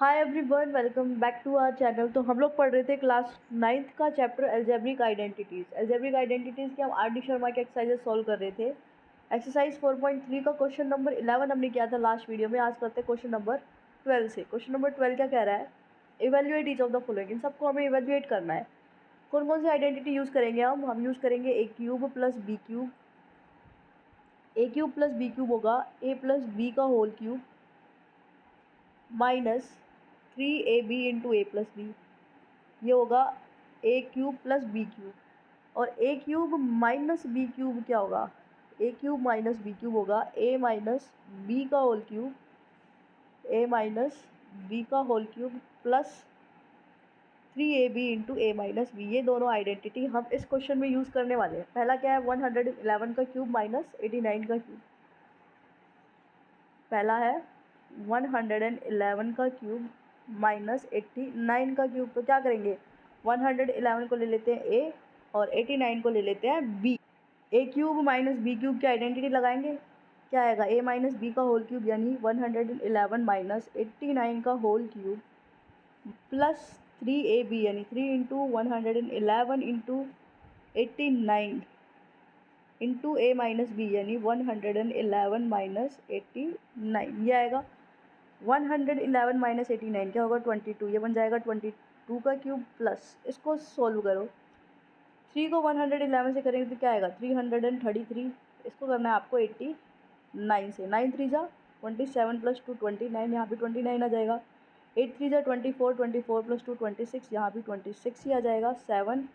Hi everyone, welcome back to our channel. तो हम लोग पढ़ रहे थे क्लास 9th का chapter algebraic identities. Algebraic identities के हम आर डी शर्मा के एक्सरसाइजेस सॉल्व कर रहे थे। एक्सरसाइज 4.3 का क्वेश्चन नंबर 11 हमने किया था लास्ट वीडियो में। आज करते हैं क्वेश्चन नंबर 12 से। क्वेश्चन नंबर 12 क्या कह रहा है? Evaluate each of the following. इन सबको हमें इवेल्युएट करना है। कौन कौन सी आइडेंटिटी यूज़ करेंगे हम यूज़ करेंगे a cube plus B cube. A cube plus B cube होगा ए प्लस बी का whole cube minus 3ab into ए प्लस बी। ये होगा a cube plus B cube. और a cube minus b cube क्या होगा? A cube minus b cube होगा a minus b का whole cube, a minus b का whole cube plus 3ab into a minus b. ये दोनों identity हम इस क्वेश्चन में यूज़ करने वाले हैं। पहला क्या है? 111 का क्यूब माइनस 89 का क्यूब। पहला है 111 का क्यूब माइनस 89 का क्यूब। तो क्या करेंगे? 111 को ले लेते हैं ए और 89 को ले लेते हैं बी। ए क्यूब माइनस बी क्यूब की आइडेंटिटी लगाएंगे। क्या आएगा? ए माइनस बी का होल क्यूब यानी 111 माइनस 89 का होल क्यूब प्लस 3ab यानी 3 into 111 into 89 into a minus B यानी 111 माइनस 89। ये आएगा 111 माइनस 89 क्या होगा? 22। ये बन जाएगा 22 का क्यूब प्लस इसको सॉल्व करो। 3 को 111 से करेंगे तो क्या आएगा? 333। इसको करना है आपको 89 से। 9 3 जा 27 प्लस 2 29। यहाँ भी 29 आ जाएगा। 8 3 जा 24, 24 प्लस 2 26। यहाँ भी 26 ही आ जाएगा। 7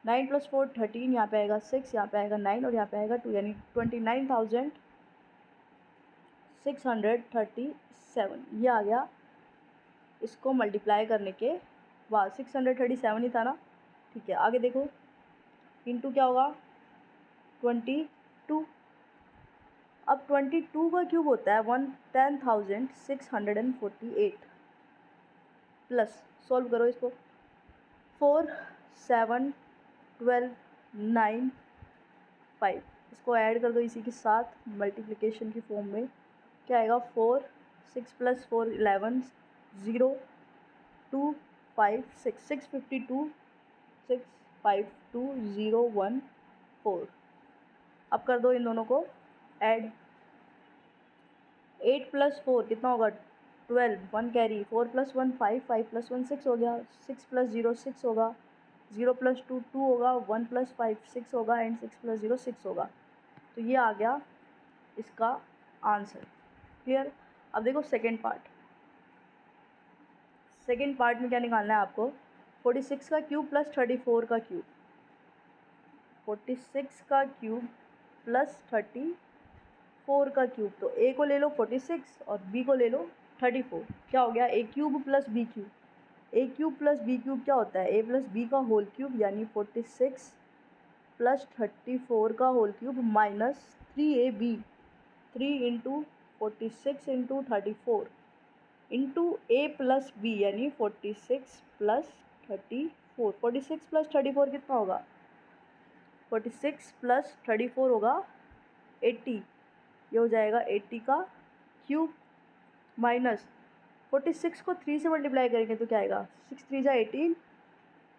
9 प्लस 4 13। यहाँ पे आएगा 6, यहाँ पे आएगा 9 और यहाँ पे आएगा 2 यानी 29,637। ये आ गया। इसको मल्टीप्लाई करने के बाद 637 ही था ना। ठीक है, आगे देखो। इंटू क्या होगा? 22। अब 22 का क्यूब होता है 10,648 प्लस सॉल्व करो इसको। 4 7 12 9 5। इसको ऐड कर दो इसी के साथ मल्टीप्लिकेशन की फॉर्म में। क्या आएगा? 4 6 प्लस 4 11 0 2 5 6 652 652 0 1 4। अब कर दो इन दोनों को ऐड। 8 प्लस 4 कितना होगा? 12। 1 कैरी। 4 प्लस 1 5 5 प्लस 1 6 हो गया। 6 प्लस 0 6 होगा। 0 प्लस 2 2 होगा। 1 प्लस 5 6 होगा एंड 6 प्लस 0 6 होगा। तो ये आ गया इसका आंसर। क्लियर? अब देखो सेकेंड पार्ट। सेकेंड पार्ट में क्या निकालना है आपको? 46 का क्यूब प्लस 34 का क्यूब। 46 का क्यूब प्लस 34 का क्यूब। तो ए को ले लो 46 और बी को ले लो 34। क्या हो गया? A cube plus B cube. A cube plus B cube क्या होता है? ए प्लस बी का होल क्यूब यानी 46 प्लस 34 का whole cube minus 3ab 3 into 46 into 34 into ए प्लस बी यानी 46 प्लस 34। 46 प्लस 34 कितना होगा? 46 प्लस 34 होगा 80। ये हो जाएगा 80 का क्यूब माइनस 46 को 3 से मल्टीप्लाई करेंगे तो क्या आएगा? 6 3 जा 18,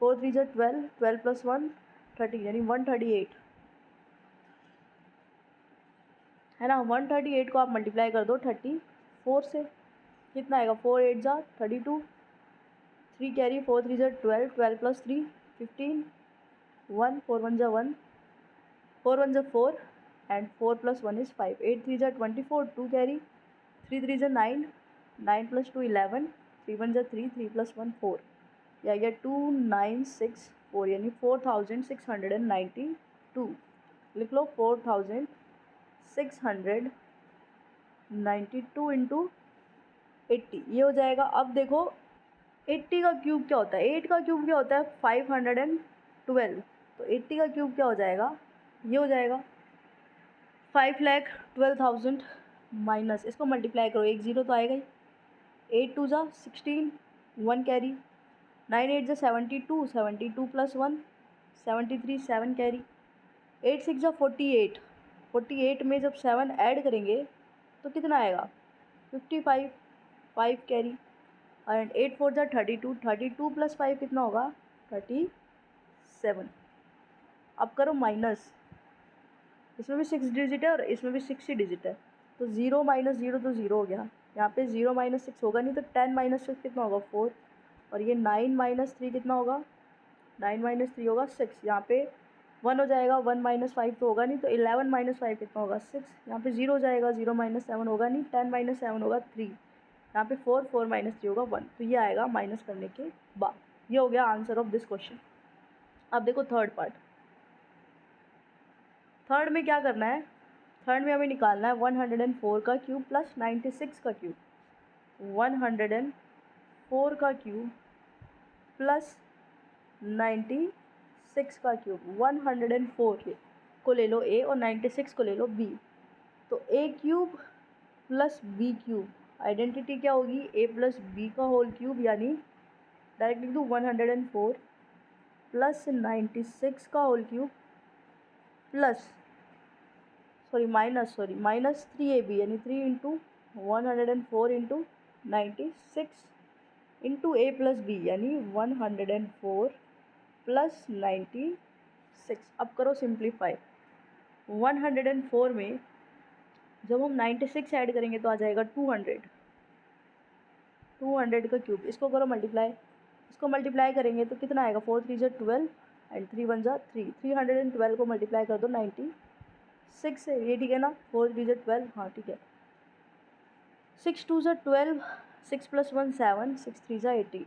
4 3 जा 12, 12 प्लस 1 30 यानी 138 है ना। 138 को आप मल्टीप्लाई कर दो 34 से। कितना आएगा? 4 8 जा 32, 3 कैरी, 4 3 जा 12, 12 प्लस 3 15, 1 4 1 जा 1, 4 1 जा 4 एंड 4 प्लस 1 इज़ 5। 8 3 जा 24, 2 कैरी, 3 3 जा 9, 9 प्लस 2 11, 3 1 जा 3, 3 प्लस 1 4। ये आ गया 2964 यानी 4692। लिख लो 4692 इंटू 80। ये हो जाएगा। अब देखो 80 का क्यूब क्या होता है? 8 का क्यूब क्या होता है? 512। तो 80 का क्यूब क्या हो जाएगा? ये हो जाएगा 5,12,000 माइनस इसको मल्टीप्लाई करो। एक ज़ीरो तो आएगा ही। 8 2 जा 16, 1 कैरी, 9 8 जा 72, 72 प्लस 1 73, 7 कैरी, 8 6 जा 48, 48 में जब 7 ऐड करेंगे तो कितना आएगा? 55, 5 कैरी, एंड 8 4 जा 32, 32 + 5 कितना होगा 37। अब करो माइनस, इसमें भी 6 डिजिट है और इसमें भी 6 ही डिजिट है, तो 0 - 0 तो 0 हो गया। यहाँ पे 0 - 6 होगा नहीं, तो 10 - 6 कितना होगा 4, और ये 9 - 3 कितना होगा 9 - 3 होगा 6। यहाँ पे 1 हो जाएगा, 1 - 5 तो होगा नहीं, तो 11 - 5 कितना होगा 6। यहाँ पे 0 हो जाएगा, 0 - 7 होगा नहीं, 10 - 7 होगा 3। यहाँ पे 4 4 - 3 होगा 1, तो ये आएगा माइनस करने के बाद। ये हो गया आंसर ऑफ दिस क्वेश्चन। अब देखो थर्ड पार्ट। थर्ड में क्या करना है, थर्ड में हमें निकालना है 104 का क्यूब प्लस 96 का क्यूब। 104 का क्यूब प्लस 96 का क्यूब। 104 को ले लो ए और 96 को ले लो बी। तो A cube plus B cube, identity क्या होगी ए प्लस बी का होल क्यूब, यानी डायरेक्ट लिख दूँ 104 प्लस 96 का whole cube plus minus 3ab, यानी 3 इंटू 104 इंटू 96 इंटू ए प्लस बी, यानी 104 प्लस 96। अब करो सिंप्लीफाई। 104 में जब हम 96 ऐड करेंगे तो आ जाएगा 200। 200 का क्यूब, इसको करो मल्टीप्लाई। इसको मल्टीप्लाई करेंगे तो कितना आएगा 4 3 = 12 एंड 3 1 = 3। 312 को मल्टीप्लाई कर दो 96 से, ये ठीक है ना। 4 3 = 12, हाँ ठीक है। 6 2 = 12, 6 + 1 7, 6 3 = 18,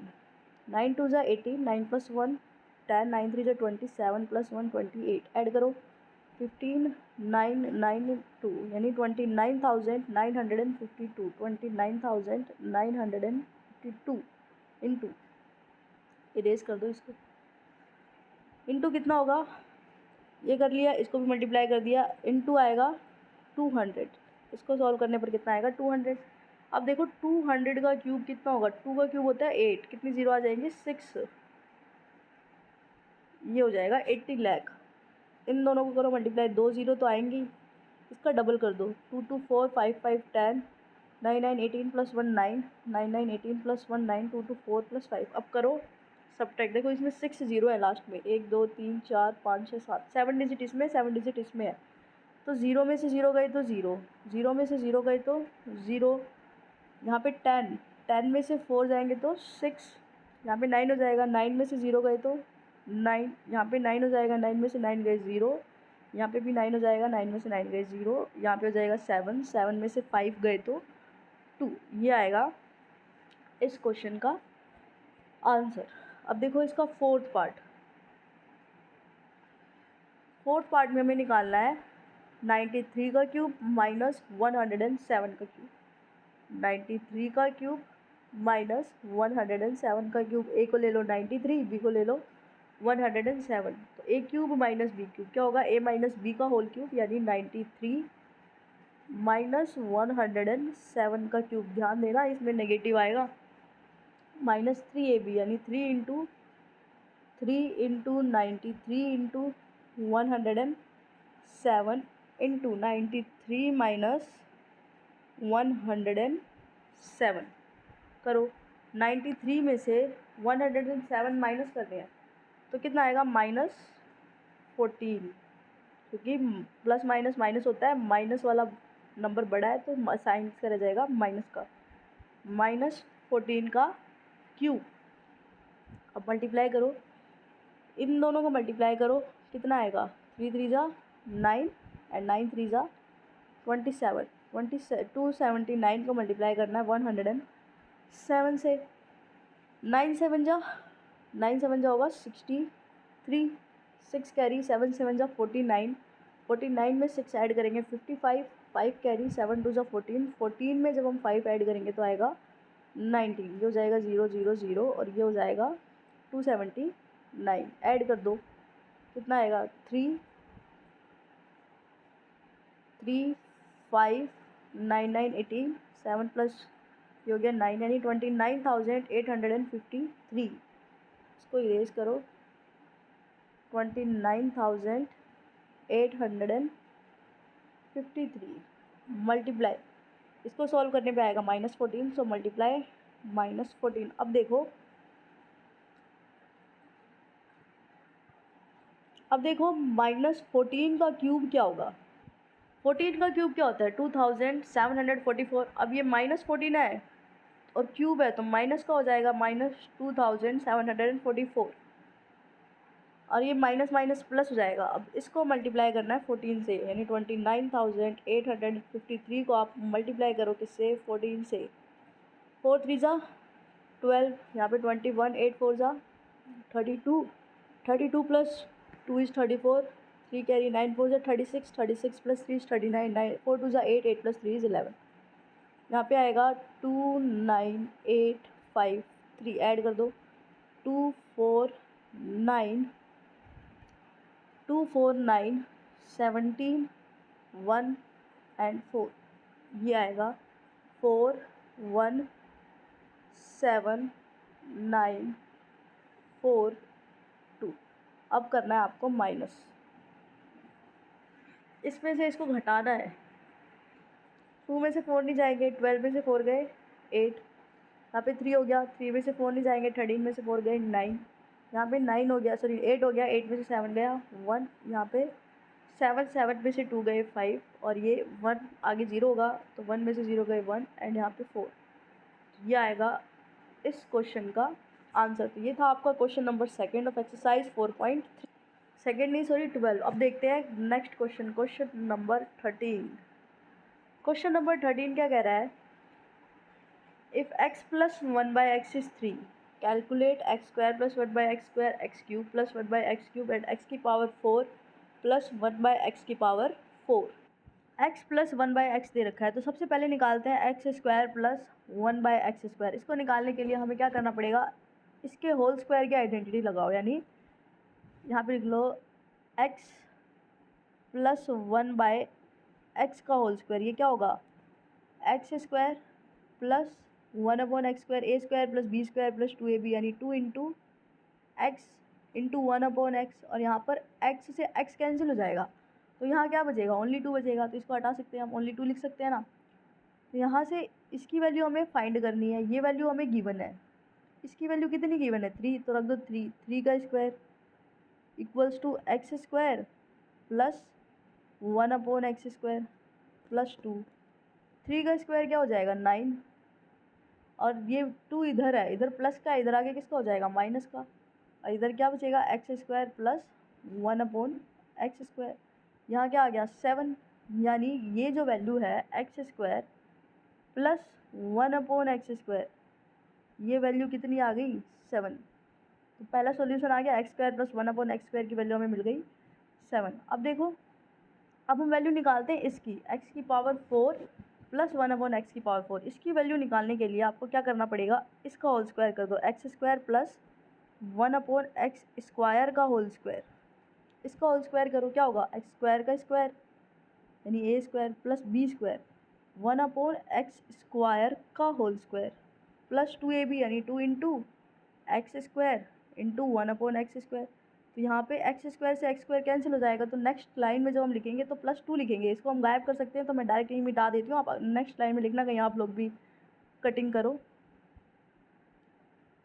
9 2 = 18, 9 + 1 10, 9 3 = 20, 7 + 1 28। ऐड करो 15 9 9 2, यानी 29,952। 29,952 इंटू, इरेज कर दो इसको, इंटू कितना होगा, ये कर लिया, इसको भी मल्टीप्लाई कर दिया, इंटू आएगा 200। इसको सॉल्व करने पर कितना आएगा 200। अब देखो 200 का क्यूब कितना होगा, 2 का क्यूब होता है 8, कितनी ज़ीरो आ जाएंगे 6, ये हो जाएगा 80 लाख। इन दोनों को करो मल्टीप्लाई, 2 ज़ीरो तो आएंगी, इसका डबल कर दो, 2 2 4 5 5 10, 9 9 18 + 1 9, 9 9 18 + 1 9, 2 2 4 + 5। अब करो सब्ट्रैक्ट, देखो इसमें 6 ज़ीरो है लास्ट में, 1 2 3 4 5 6 7, 7 डिजिट इसमें, 7 डिजिट इसमें है, तो ज़ीरो में से ज़ीरो गए तो ज़ीरो, ज़ीरो में से ज़ीरो गए तो ज़ीरो। यहाँ पे 10, 10 में से 4 जाएंगे तो 6, यहाँ पे 9 हो जाएगा, 9 में से ज़ीरो गए तो 9, यहाँ पे 9 हो जाएगा, 9 में से 9 गए ज़ीरो, यहाँ पे भी 9 हो जाएगा, 9 में से 9 गए ज़ीरो, यहाँ पे हो जाएगा 7, 7 में से 5 गए तो 2। ये आएगा इस क्वेश्चन का आंसर। अब देखो इसका फोर्थ पार्ट। फोर्थ पार्ट में हमें निकालना है 93 का क्यूब माइनस 107 का क्यूब। 93 का क्यूब माइनस 107 का क्यूब। ए को ले लो 93, बी को ले लो 107। तो A cube minus b cube क्या होगा, ए माइनस बी का होल क्यूब, यानी 93 माइनस 107 का क्यूब। ध्यान देना इसमें नेगेटिव आएगा, माइनस 3ab, यानी 3 इंटू 93 इंटू 107 इंटू 93 माइनस 107। करो 93 में से 107 माइनस करते हैं तो कितना आएगा -14, क्योंकि प्लस माइनस माइनस होता है, माइनस वाला नंबर बड़ा है तो साइन इसका रह जाएगा माइनस का, -14 का क्यूब। अब मल्टीप्लाई करो, इन दोनों को मल्टीप्लाई करो, कितना आएगा 3 3 = 9 एंड 9 3 = 27, 279 को मल्टीप्लाई करना है 107 से। 9 7 जा होगा 63, 6 कैरी, 7 7 = 49, 49 में 6 ऐड करेंगे 55, 5 कैरी, 7 2 = 14, 14 में जब हम 5 ऐड करेंगे तो आएगा 19, ये हो जाएगा 0 0 0 और ये हो जाएगा 279। ऐड कर दो, कितना आएगा 3 3 5 9 9 18, 7 प्लस ये हो गया 9, यानी 29,853। इसको इरेज करो, 29,853 मल्टीप्लाई, इसको सॉल्व करने पे आएगा -14, सो मल्टीप्लाई -14। अब देखो -14 का क्यूब क्या होगा। 14 का क्यूब क्या होता है 2744। अब ये -14 है और क्यूब है तो माइनस का हो जाएगा -2744 और ये माइनस माइनस प्लस हो जाएगा। अब इसको मल्टीप्लाई करना है 14 से, यानी 29,853 को आप मल्टीप्लाई करो किससे 14 से। 4 3 ज़ा 12, यहाँ पे 21, 8 4 ज़ा 32, 32 प्लस 2 इज़ 34, 3 कैरी 9 4 ज़ा 36, 36 प्लस 3 इज़ 39, 9 4 2 ज़ा 8, 8 प्लस 3 इज़ 11। यहाँ पे आएगा 29853, ऐड कर दो 249 17 1 एंड 4, ये आएगा 417,942। अब करना है आपको माइनस, इसमें से इसको घटाना है। 2 में से 4 नहीं जाएंगे, 12 में से 4 गए 8, यहाँ पे 3 हो गया, 3 में से 4 नहीं जाएंगे, 13 में से 4 गए 9, यहाँ पे 9 हो गया, सॉरी 8 हो गया, 8 में से 7 गया 1, यहाँ पे 7 में से 2 गए 5 और ये 1 आगे 0 होगा तो 1 में से 0 गए 1 एंड यहाँ पे 4। ये आएगा इस क्वेश्चन का आंसर। तो ये था आपका question number 2 of exercise 4.3, second नहीं सॉरी 12। अब देखते हैं next question, question number 13। Question number 13 क्या कह रहा है, if x plus 1/x is 3, calculate x² plus 1/x² x³ plus 1/x³ and x की पावर 4 प्लस 1/x की पावर 4। x प्लस 1/x दे रखा है तो सबसे पहले निकालते हैं x² प्लस 1/x²। इसको निकालने के लिए हमें क्या करना पड़ेगा, इसके होल स्क्वायर की आइडेंटिटी लगाओ, यानी यहाँ पे लिख लो x प्लस 1/x का होल स्क्वायर, ये क्या होगा x² plus 1/x² a² plus b² plus 2ab, यानी 2 इंटू एक्स इंटू 1/x, और यहाँ पर x से x कैंसिल हो जाएगा तो यहाँ क्या बचेगा ओनली 2 बचेगा, तो इसको हटा सकते हैं हम, ओनली 2 लिख सकते हैं ना। तो यहाँ से इसकी वैल्यू हमें फाइंड करनी है, ये वैल्यू हमें गिवन है, इसकी वैल्यू कितनी गिवन है 3, तो रख दो 3, 3 का square equals to x² plus 1/x² plus 2, 3 का स्क्वायर क्या हो जाएगा 9, और ये 2 इधर है, इधर प्लस का, इधर आगे किसका हो जाएगा माइनस का, और इधर क्या बचेगा x² प्लस 1/x²। यहाँ क्या आ गया 7, यानी ये जो वैल्यू है x² प्लस 1/x², ये वैल्यू कितनी आ गई 7। तो पहला सॉल्यूशन आ गया x² प्लस 1/x² की वैल्यू हमें मिल गई 7। अब देखो, अब हम वैल्यू निकालते हैं इसकी x की पावर 4 प्लस 1/x की पावर 4। इसकी वैल्यू निकालने के लिए आपको क्या करना पड़ेगा, इसका होल स्क्वायर कर दो, x² प्लस 1/x² का होल स्क्वायर, इसका होल स्क्वायर करो क्या होगा x² का स्क्वायर यानी a² प्लस b² 1/x² का होल स्क्वायर प्लस 2ab, यानी 2 इंटू x² इंटू 1/x²। तो यहाँ पे x² से x² कैंसिल हो जाएगा, तो नेक्स्ट लाइन में जब हम लिखेंगे तो प्लस 2 लिखेंगे, इसको हम गायब कर सकते हैं, तो मैं डायरेक्ट यहीं मिटा देती हूँ, आप नेक्स्ट लाइन में लिखना, कहीं आप लोग भी कटिंग करो।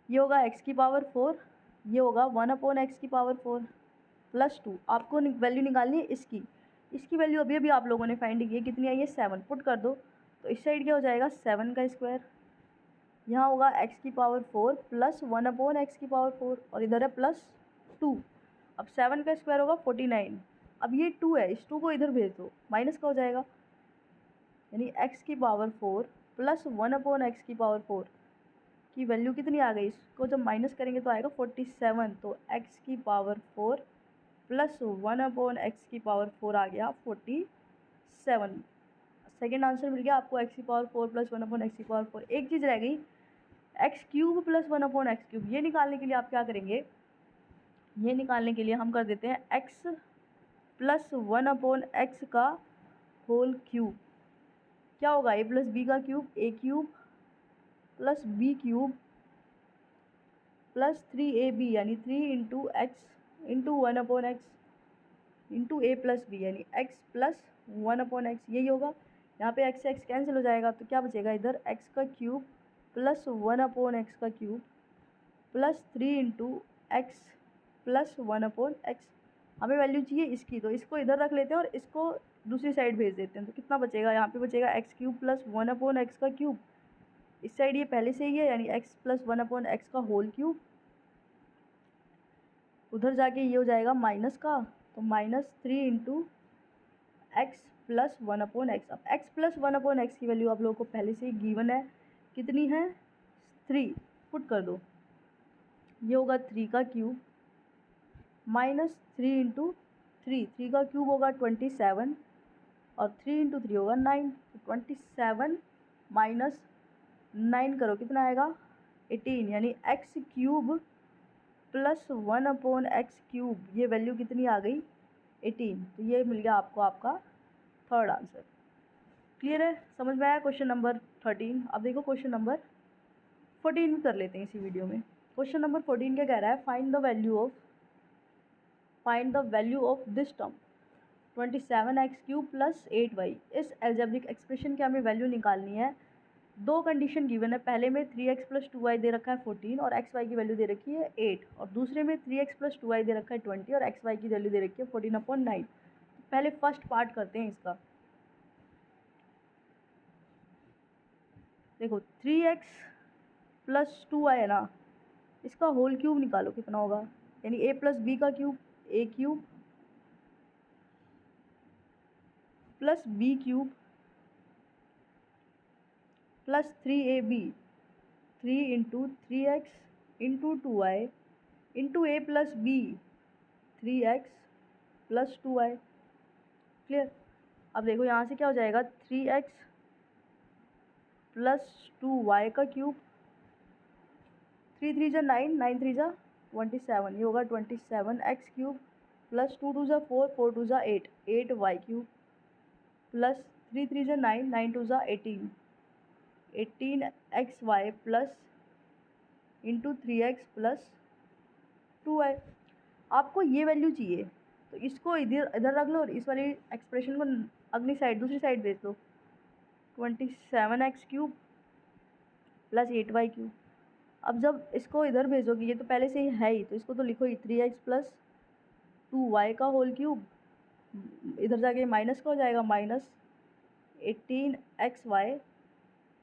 ये होगा x की पावर 4, ये होगा 1/x की पावर 4 प्लस 2। आपको वैल्यू निकालनी है इसकी, इसकी वैल्यू अभी अभी आप लोगों ने फाइंड की है, कितनी आई है 7, पुट कर दो, तो इस साइड क्या हो जाएगा 7 का स्क्वायर, यहाँ होगा x की पावर 4 प्लस 1/x की पावर 4 और इधर है प्लस 2। अब 7 का स्क्वायर होगा 49, अब ये 2 है, इस 2 को इधर भेज दो, माइनस का हो जाएगा, यानी x की पावर 4 प्लस 1/x की पावर 4 की वैल्यू कितनी आ गई, इसको जब माइनस करेंगे तो आएगा 47। तो x की पावर 4 प्लस 1/x की पावर 4 आ गया 47। सेकेंड आंसर मिल गया आपको x की पावर 4 प्लस 1/x की पावर 4। एक चीज़ रह गई x³ प्लस 1/x³, ये निकालने के लिए आप क्या करेंगे, ये निकालने के लिए हम कर देते हैं x प्लस 1/x का होल क्यूब, क्या होगा a प्लस b का cube, a³ plus b³ plus 3ab, यानी 3 into x into 1/x into a plus b, यानी x प्लस 1/x, यही होगा। यहाँ पे x से x कैंसिल हो जाएगा तो क्या बचेगा इधर x का क्यूब प्लस 1/x का cube plus 3 into x plus 1/x। हमें वैल्यू चाहिए इसकी, तो इसको इधर रख लेते हैं और इसको दूसरी साइड भेज देते हैं। तो कितना बचेगा, यहाँ पे बचेगा एक्स क्यूब प्लस 1/x का क्यूब। इस साइड ये पहले से ही है, यानी एक्स प्लस 1/x का होल क्यूब। उधर जाके ये हो जाएगा माइनस का, तो -3 इंटू एक्स प्लस 1/x। अब एक्स प्लस 1/x की वैल्यू आप लोगों को पहले से ही गिवन है, कितनी है 3। पुट कर दो, ये होगा 3 का क्यूब -3 इंटू 3 का क्यूब होगा 27 और 3 इंटू 3 होगा 9। 27 माइनस 9 करो, कितना आएगा 18, यानी x cube plus 1/x cube, ये वैल्यू कितनी आ गई 18। तो ये मिल गया आपको आपका थर्ड आंसर। क्लियर है, समझ में आया क्वेश्चन नंबर 13। अब देखो क्वेश्चन नंबर 14 कर लेते हैं इसी वीडियो में। क्वेश्चन नंबर 14 क्या कह रहा है, find the value of this term 27x cube plus 8y। इस एल्जेब्रिक एक्सप्रेशन की हमें वैल्यू निकालनी है। दो कंडीशन गिवन है, पहले में 3x प्लस 2y दे रखा है 14 और xy की वैल्यू दे रखी है 8, और दूसरे में 3x प्लस 2y दे रखा है 20 और xy की वैल्यू दे रखी है 14/9। पहले फर्स्ट पार्ट करते हैं इसका। देखो 3x प्लस 2y है ना, इसका होल क्यूब निकालो कितना होगा, यानी a प्लस बी का cube a cube plus B cube plus 3ab 3 into 3x into 2y into a plus B 3x plus 2y। Clear. अब देखो यहाँ से क्या हो जाएगा, 3x प्लस 2y का क्यूब, 3 3 जा 9, 9 3 जा 27, ये होगा 27x क्यूब प्लस 2 2 जा 4, 4 2 जा 8, 8y क्यूब प्लस 3 3 जा 9, 9 2 जा 18, 18xy plus into 3x plus 2y। आपको ये वैल्यू चाहिए, तो इसको इधर इधर रख लो और इस वाली एक्सप्रेशन को अगली साइड दूसरी साइड भेज दो। 27x cube plus 8y cube. अब जब इसको इधर भेजोगे, ये तो पहले से ही है ही, तो इसको तो लिखो ही 3x प्लस 2y का होल क्यूब, इधर जाके माइनस का हो जाएगा -18xy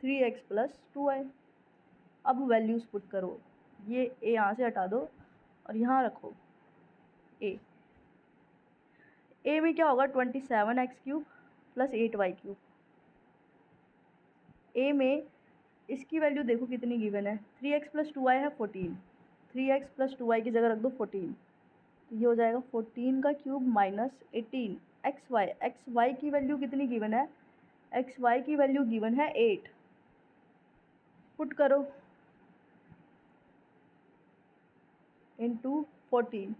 3x प्लस 2y। अब वैल्यूज़ पुट करो, ये a यहाँ से हटा दो और यहाँ रखो a में क्या होगा 27x cube plus 8y cube. a में इसकी वैल्यू देखो कितनी गिवन है, 3x प्लस 2y है 14, 3x प्लस 2y की जगह रख दो 14, तो ये हो जाएगा 14 का क्यूब माइनस 18xy। xy की वैल्यू कितनी गिवन है, xy की वैल्यू गिवन है 8। पुट करो इंटू 14,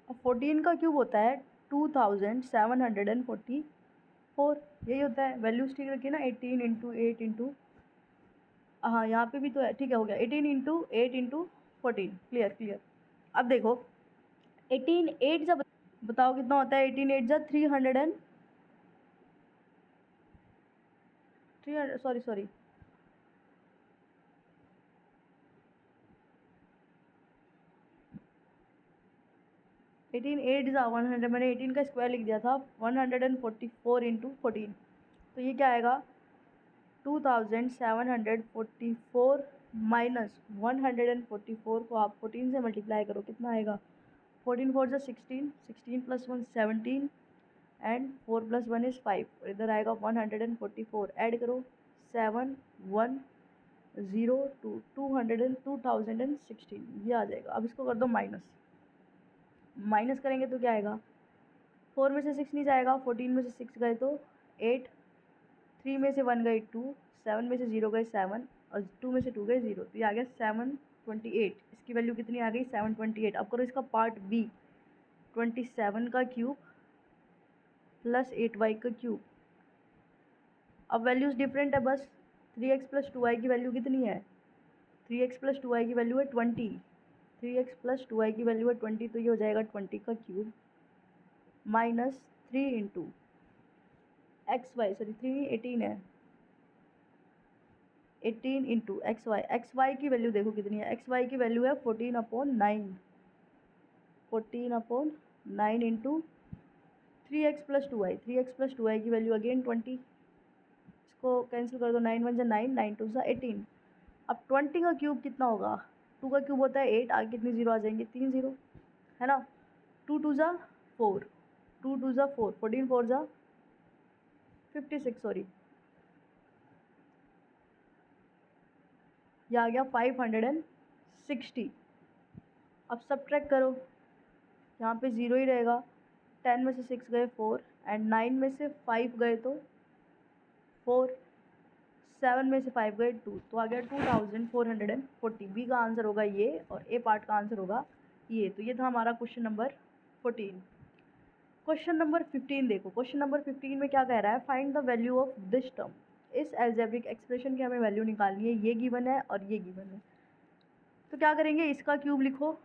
और 14 का क्यूब होता है 2744, यही होता है। वैल्यूज़ ठीक रखिए ना, 18 इंटू 8 इंटू, हाँ यहाँ पे भी तो है, ठीक है हो गया 18 इंटू 8 इंटू 14। Clear clear. अब देखो 18 8 जब बताओ कितना होता है, 18 8 जा 300 सॉरी 18 8 जा 100, मैंने 18 का स्क्वायर लिख दिया था, 144 इंटू 14, तो ये क्या आएगा 2744 माइनस 144 को आप 14 से मल्टीप्लाई करो, कितना आएगा 14 4 जा 16, 16 प्लस 1 17 एंड 4 प्लस 1 इज़ 5, और इधर आएगा 144, ऐड करो 7 1 0 2 2016, ये आ जाएगा। अब इसको कर दो माइनस करेंगे तो क्या आएगा, 4 में से 6 नहीं जाएगा, 14 में से 6 गए तो 8, 3 में से 1 गए 2, 7 में से 0 गए 7 और 2 में से 2 गए 0, तो ये आ गया 728। इसकी वैल्यू कितनी आ गई 728। अब करो इसका पार्ट बी, 27 का क्यूब प्लस 8y का क्यूब। अब वैल्यूज़ डिफरेंट है बस, 3x प्लस 2y की वैल्यू कितनी है, 3x प्लस 2y की वैल्यू है 20, 3x प्लस 2y की वैल्यू है 20, तो ये हो जाएगा 20 का cube minus 3 into X Y, sorry 3 18 है 18 इंटू एक्स वाई की वैल्यू देखो कितनी है, एक्स वाई की वैल्यू है 14/9, 14/9 into 3x + 2y, 3x + 2y की वैल्यू अगेन 20, इसको कैंसिल कर दो, 9 1 9, 9 2 18। अब 20 का क्यूब कितना होगा, 2 का क्यूब होता है 8, आगे कितनी जीरो आ जाएंगे, 3 जीरो है ना, 2 2 4, 2 2 4, 14 4 56, सॉरी ये आ गया 560। अब सब्ट्रैक्ट करो, यहाँ पे ज़ीरो ही रहेगा, 10 में से 6 गए 4 एंड 9 में से 5 गए तो 4, 7 में से 5 गए 2, तो आ गया 2440। बी का आंसर होगा ये और ए पार्ट का आंसर होगा ये। तो ये था हमारा क्वेश्चन नंबर 14। क्वेश्चन नंबर 15 देखो, क्वेश्चन नंबर 15 में क्या कह रहा है, find the value of this term. इस एल्जेब्रिक एक्सप्रेशन की हमें वैल्यू निकालनी है, ये गिवन है और ये गिवन है। तो क्या करेंगे, इसका क्यूब लिखो,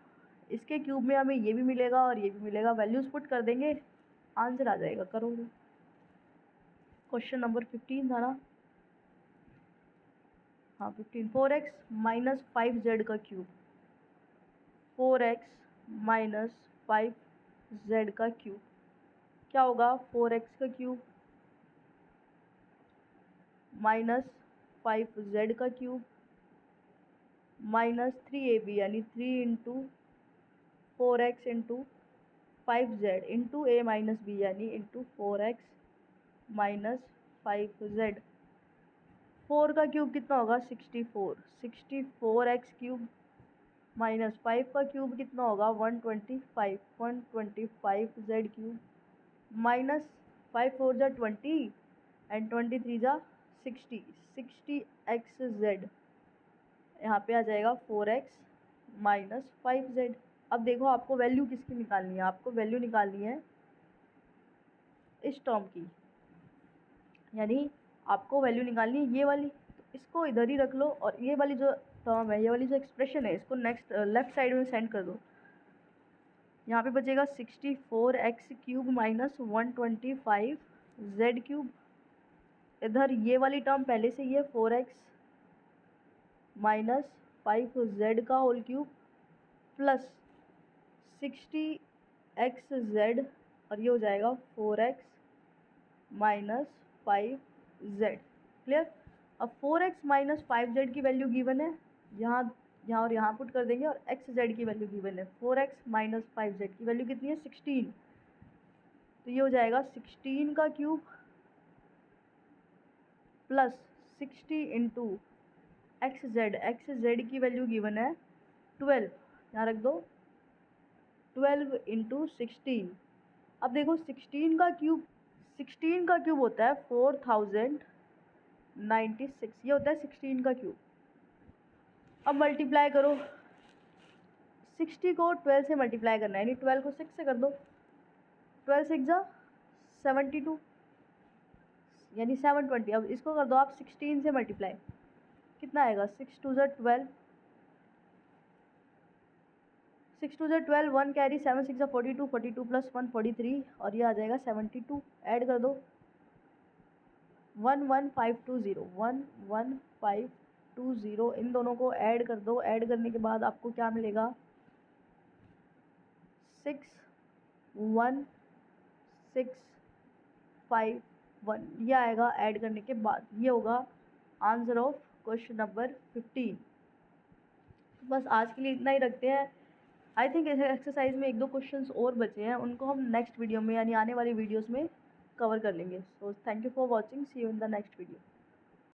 इसके क्यूब में हमें ये भी मिलेगा और ये भी मिलेगा, वैल्यूज़ पुट कर देंगे, आंसर आ जाएगा, करोगे। क्वेश्चन नंबर 15 था ना, हाँ 15, 4x माइनस 5z का क्यूब, 4x माइनस 5z का क्यूब क्या होगा, 4x का क्यूब माइनस 5z का क्यूब माइनस 3ab यानी 3 into 4x into 5z into a minus b यानी इंटू 4x माइनस 5z। 4 का क्यूब कितना होगा, 64, 64x क्यूब माइनस 5 का क्यूब कितना होगा, 125, 125z क्यूब माइनस 5 4 जा 20 एंड 23 जा 60, 60xz यहाँ पे आ जाएगा 4x माइनस 5z। अब देखो आपको वैल्यू किसकी निकालनी है, आपको वैल्यू निकालनी है इस टर्म की, यानी आपको वैल्यू निकालनी है ये वाली, तो इसको इधर ही रख लो और ये वाली जो टर्म है, ये वाली जो एक्सप्रेशन है, इसको नेक्स्ट लेफ्ट साइड में सेंड कर दो। यहाँ पे बचेगा 64x cube minus 125z cube, इधर ये वाली टर्म पहले से ही है 4x माइनस 5z का होल क्यूब प्लस 60xz और ये हो जाएगा 4x माइनस 5z। क्लियर। अब 4x माइनस 5z की वैल्यू गिवन है, यहाँ और यहाँ पुट कर देंगे और xz की वैल्यू गिवन है, 4x माइनस 5z की वैल्यू कितनी है 16, तो ये हो जाएगा 16 का क्यूब प्लस 60 इंटू xz की वैल्यू गिवन है 12, यहाँ रख दो 12 इंटू 16। अब देखो 16 का क्यूब होता है 4096, ये होता है 16 का क्यूब। अब मल्टीप्लाई करो, 60 को 12 से मल्टीप्लाई करना है, यानी 12 को 6 से कर दो, 12 6 जा 72 यानी 720। अब इसको कर दो आप 16 से मल्टीप्लाई, कितना आएगा, 6 2 जा 12, 6 2 जा 12, 1 कैरी, 7 6 जा 42, 42 प्लस 1 43 और ये आ जाएगा 72। ऐड कर दो 11520, 11520, इन दोनों को ऐड कर दो। ऐड करने के बाद आपको क्या मिलेगा, 61651, ये आएगा ऐड करने के बाद, ये होगा आंसर ऑफ क्वेश्चन नंबर 15। बस आज के लिए इतना ही रखते हैं। आई थिंक इस एक्सरसाइज में 1-2 क्वेश्चंस और बचे हैं, उनको हम नेक्स्ट वीडियो में यानी आने वाली वीडियोस में कवर कर लेंगे। So thank you for watching, see you in the next video.